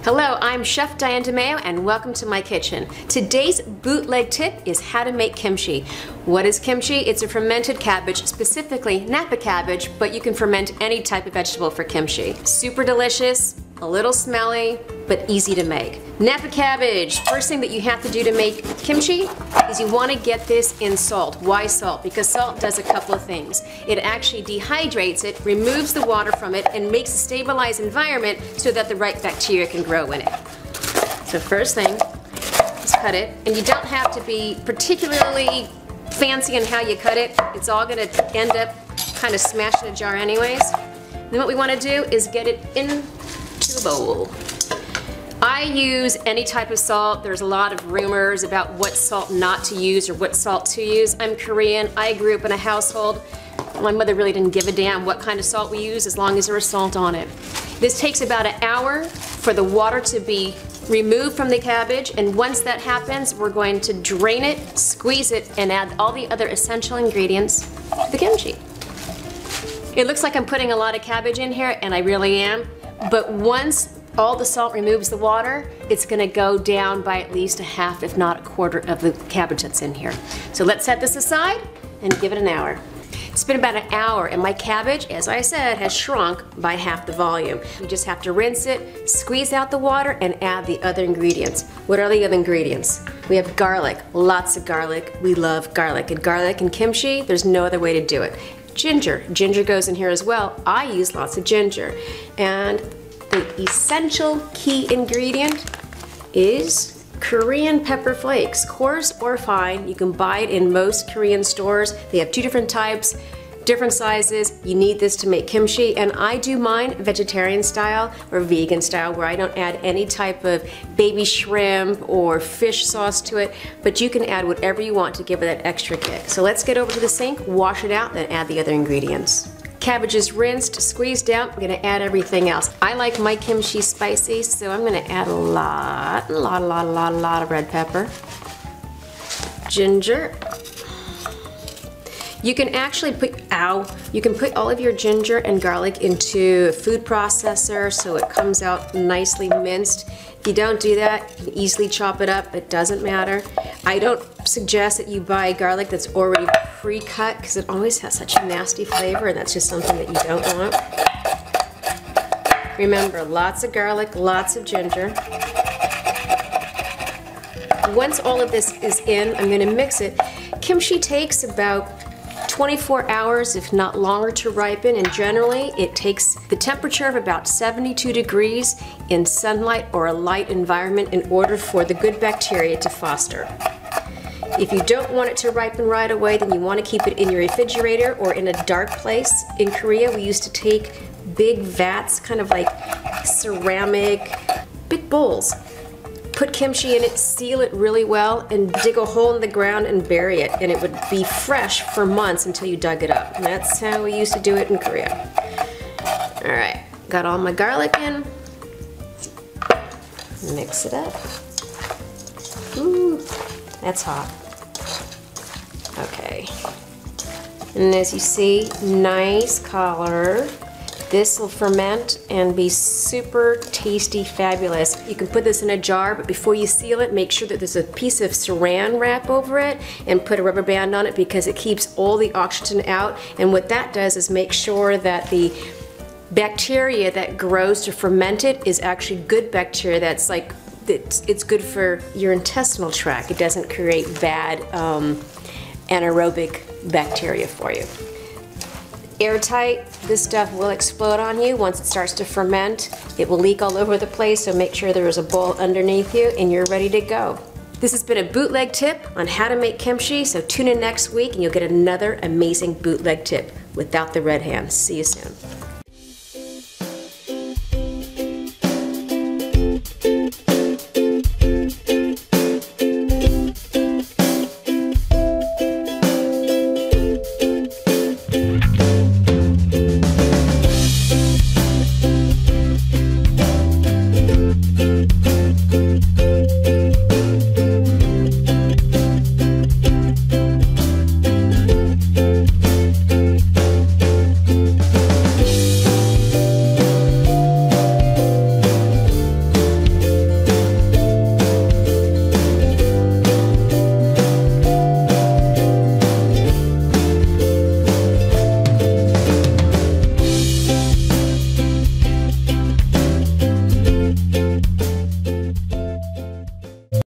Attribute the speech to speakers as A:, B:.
A: Hello, I'm Chef Diane DeMayo and welcome to my kitchen. Today's bootleg tip is how to make kimchi. What is kimchi? It's a fermented cabbage, specifically Napa cabbage, but you can ferment any type of vegetable for kimchi. Super delicious, a little smelly, but easy to make. Napa cabbage, first thing that you have to do to make kimchi is you want to get this in salt. Why salt? Because salt does a couple of things. It actually dehydrates it, removes the water from it, and makes a stabilized environment so that the right bacteria can grow in it. So first thing is cut it, and you don't have to be particularly fancy in how you cut it. It's all going to end up kind of smashed in a jar anyways. Then what we want to do is get it into a bowl. I use any type of salt. There's a lot of rumors about what salt not to use or what salt to use. I'm Korean. I grew up in a household. My mother really didn't give a damn what kind of salt we use as long as there was salt on it. This takes about an hour for the water to be removed from the cabbage, and once that happens, we're going to drain it, squeeze it, and add all the other essential ingredients to the kimchi. It looks like I'm putting a lot of cabbage in here, and I really am, but once all the salt removes the water, it's gonna go down by at least a half, if not a quarter of the cabbage that's in here. So let's set this aside and give it an hour. It's been about an hour and my cabbage, as I said, has shrunk by half the volume. You just have to rinse it, squeeze out the water, and add the other ingredients. What are the other ingredients? We have garlic, lots of garlic. We love garlic. And garlic and kimchi, there's no other way to do it. Ginger, ginger goes in here as well. I use lots of ginger. And the essential key ingredient is Korean pepper flakes, coarse or fine. You can buy it in most Korean stores. They have two different types, different sizes. You need this to make kimchi, and I do mine vegetarian style or vegan style, where I don't add any type of baby shrimp or fish sauce to it, but you can add whatever you want to give it that extra kick. So let's get over to the sink, wash it out, then add the other ingredients. Cabbage is rinsed, squeezed out. I'm gonna add everything else. I like my kimchi spicy, so I'm gonna add a lot of red pepper. Ginger. You can actually put, you can put all of your ginger and garlic into a food processor so it comes out nicely minced. If you don't do that, you can easily chop it up. It doesn't matter. I don't suggest that you buy garlic that's already pre-cut because it always has such a nasty flavor, and that's just something that you don't want. Remember, lots of garlic, lots of ginger. Once all of this is in, I'm going to mix it. Kimchi takes about 24 hours, if not longer, to ripen, and generally it takes the temperature of about 72 degrees in sunlight or a light environment in order for the good bacteria to foster. If you don't want it to ripen right away, then you want to keep it in your refrigerator or in a dark place. In Korea, we used to take big vats, kind of like ceramic, big bowls. Put kimchi in it, seal it really well, and dig a hole in the ground and bury it, and it would be fresh for months until you dug it up. And that's how we used to do it in Korea. All right, got all my garlic in. Mix it up. Ooh, that's hot. Okay. And as you see, nice color. This will ferment and be super tasty, fabulous. You can put this in a jar, but before you seal it, make sure that there's a piece of saran wrap over it and put a rubber band on it because it keeps all the oxygen out. And what that does is make sure that the bacteria that grows to ferment it is actually good bacteria that's like, it's good for your intestinal tract. It doesn't create bad anaerobic bacteria for you. Airtight, this stuff will explode on you once it starts to ferment. It will leak all over the place, so make sure there is a bowl underneath you and you're ready to go. This has been a bootleg tip on how to make kimchi, so tune in next week and you'll get another amazing bootleg tip without the red hand. See you soon.